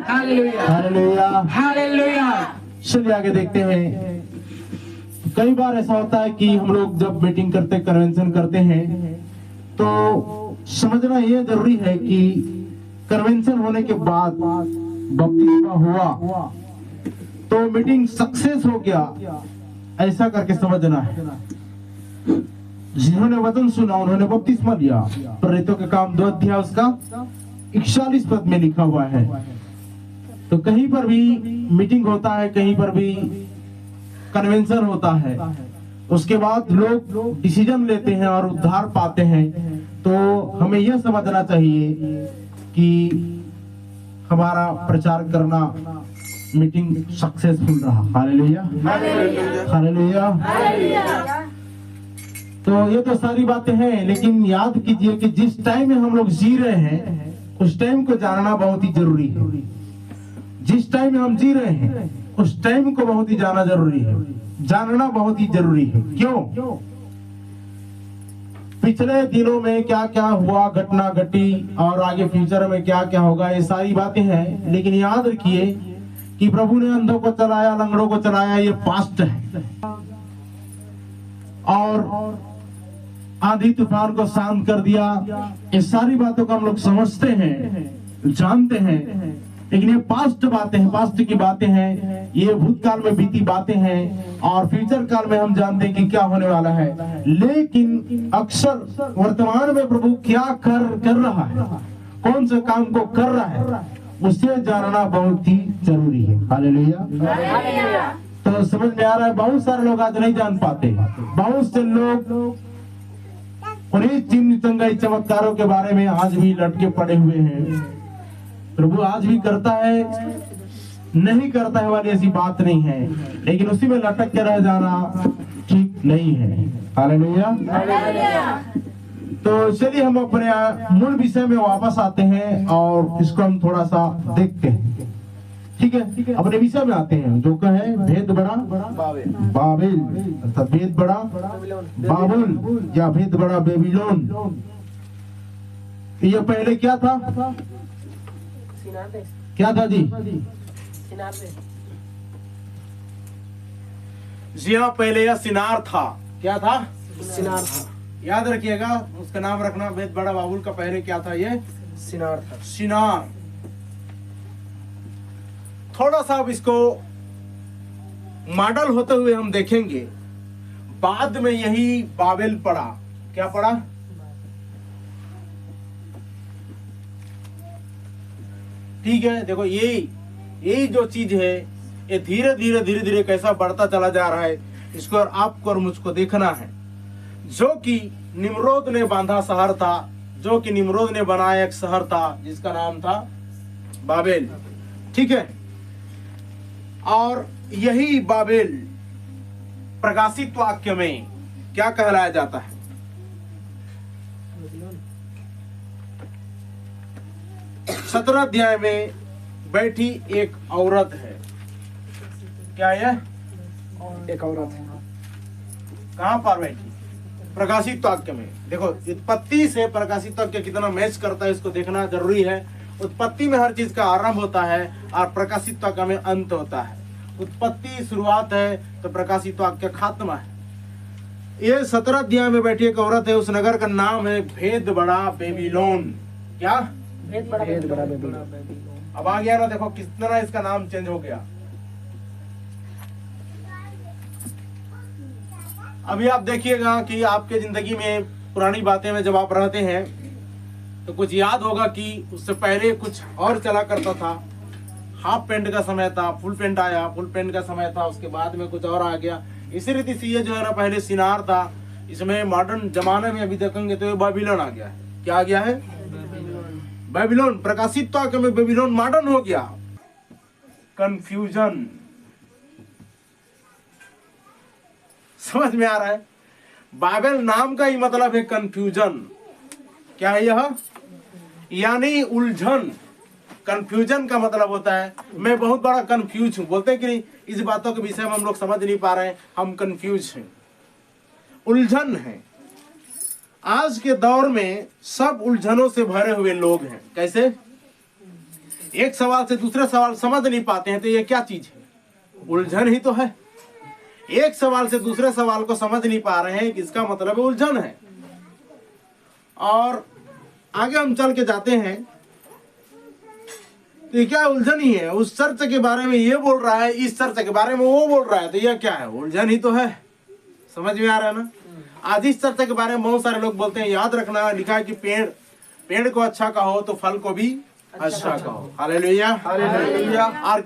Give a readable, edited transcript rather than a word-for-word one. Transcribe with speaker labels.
Speaker 1: Hallelujah hallelujah. चलिए आगे देखते हैं। कई बार ऐसा होता है कि हम लोग जब मीटिंग करते, कन्वेंशन करते हैं, तो समझना यह जरूरी है कि कन्वेंशन होने के बाद बपतिस्मा हुआ तो मीटिंग सक्सेस हो गया, ऐसा करके समझना है। जिन्होंने वचन सुना उन्होंने बपतिस्मा लिया। प्रेरितों के काम 2 अध्याय उसका 41 पद में लिखा हुआ है। तो कहीं पर भी मीटिंग होता है, कहीं पर भी कन्वेंशन होता है, उसके बाद लोग डिसीजन लेते हैं और उद्धार पाते हैं, तो हमें यह समझना चाहिए कि हमारा प्रचार करना मीटिंग सक्सेसफुल रहा। Hallelujah hallelujah. तो ये तो सारी बातें हैं, लेकिन याद कीजिए कि जिस टाइम में हम लोग जी रहे हैं उस टाइम को जानना बहुत ही जरूरी है। जिस टाइम में हम जी रहे हैं उस टाइम को बहुत ही जानना जरूरी है, जानना बहुत ही जरूरी है। क्यों? पिछले दिनों में क्या क्या हुआ, घटना घटी, और आगे फ्यूचर में क्या क्या होगा, ये सारी बातें हैं। लेकिन याद रखिए कि प्रभु ने अंधों को चलाया, लंगड़ों को चलाया, ये पास्ट है। और आंधी तूफान को शांत कर दिया, ये सारी बातों को हम लोग समझते हैं, जानते हैं। लेकिन ये पास्ट बातें हैं, पास्ट की बातें हैं, ये भूतकाल में बीती बातें हैं, और फ्यूचर काल में हम जानते हैं कि क्या होने वाला है। लेकिन अक्सर वर्तमान में प्रभु क्या कर रहा है, कौन से काम को कर रहा है, उसे जानना बहुत ही जरूरी है। हालेलुया। तो समझ में आ रहा है, बहुत सारे लोग आज नहीं जान पाते। बहुत से लोग उन्हीं चिन्ह चंगाई चमत्कारों के बारे में आज भी लटके पड़े हुए हैं। प्रभु आज भी करता है, नहीं करता है वाली ऐसी बात नहीं है, लेकिन उसी में लटक के रह जाना ठीक नहीं है। हालेलुया। तो चलिए हम अपने मूल विषय में वापस आते हैं और इसको हम थोड़ा सा देखते हैं। ठीक है, अपने विषय में आते हैं जो कहे भेद बड़ा बाबेल, अर्थात भेद बड़ा बाबुल या भेद बड़ा बेबीलोन। ये पहले क्या था? क्या था जी? जी हाँ, पहले यह सिनार था। क्या था? सिनार था। याद रखिएगा, उसका नाम रखना। भेद बड़ा बाबुल का पहले क्या था? ये सिनार था। सिनार। थोड़ा सा अब इसको मॉडल होते हुए हम देखेंगे। बाद में यही बाबेल पड़ा। क्या पड़ा? ठीक है, देखो यही जो चीज है, ये धीरे धीरे कैसा बढ़ता चला जा रहा है, इसको और आपको और मुझको देखना है। जो कि निम्रोद ने बांधा शहर था, जो कि निम्रोद ने बनाया एक शहर था जिसका नाम था बाबेल। ठीक है, और यही बाबेल प्रकाशित वाक्य में क्या कहलाया जाता है? 17 अध्याय में बैठी एक औरत है। क्या है? एक औरत है। कहां पर बैठी? प्रकाशित वाक्य में। देखो, उत्पत्ति से प्रकाशित वाक्य कितना मैच करता है इसको देखना जरूरी है। उत्पत्ति में हर चीज का आरंभ होता है और प्रकाशित वाक्य में अंत होता है। उत्पत्ति शुरुआत है तो प्रकाशित वाक्य खात्मा है। ये 17 अध्याय में बैठी एक औरत है, उस नगर का नाम है भेद बड़ा बेबीलोन। क्या? भेद बड़ा बेबीलोन। अब आ गया ना, देखो कितना इसका नाम चेंज हो गया। अभी आप देखिएगा कि आपके जिंदगी में पुरानी बातें में जब आप रहते हैं तो कुछ याद होगा कि उससे पहले कुछ और चला करता था। हाफ पैंट का समय था, फुल पैंट आया, फुल पैंट का समय था, उसके बाद में कुछ और आ गया। इसी रीति से ये जो है ना, पहले सिनार था, इसमें मॉडर्न जमाने में अभी देखेंगे तो ये बेबीलोन आ गया है। क्या आ गया है? बेबीलोन। प्रकाशित वाक्य में बेबीलोन मॉडर्न हो गया। कंफ्यूजन। समझ में आ रहा है? बाइबल नाम का ही मतलब है कंफ्यूजन। क्या है यह? यानी उलझन। कंफ्यूजन का मतलब होता है मैं बहुत बड़ा कंफ्यूज हूं। बोलते हैं कि नहीं, इस बातों के विषय में हम लोग समझ नहीं पा रहे हैं, हम कंफ्यूज हैं, उलझन है। आज के दौर में सब उलझनों से भरे हुए लोग हैं। कैसे? एक सवाल से दूसरा सवाल समझ नहीं पाते हैं, तो ये क्या चीज है? उलझन ही तो है। एक सवाल से दूसरे सवाल को समझ नहीं पा रहे हैं, इसका मतलब उलझन है। और आगे हम चल के जाते हैं, तो ये क्या उलझन ही है? उस चर्च के बारे में ये बोल रहा है, इस चर्च के बारे में वो बोल रहा है, तो यह क्या है? उलझन ही तो है। समझ में आ रहा है ना? आज इस चर्च के बारे में बहुत सारे लोग बोलते हैं, याद रखना लिखा है कि पेड़ को अच्छा कहो तो फल को भी अच्छा कहो। Hallelujah, hallelujah. और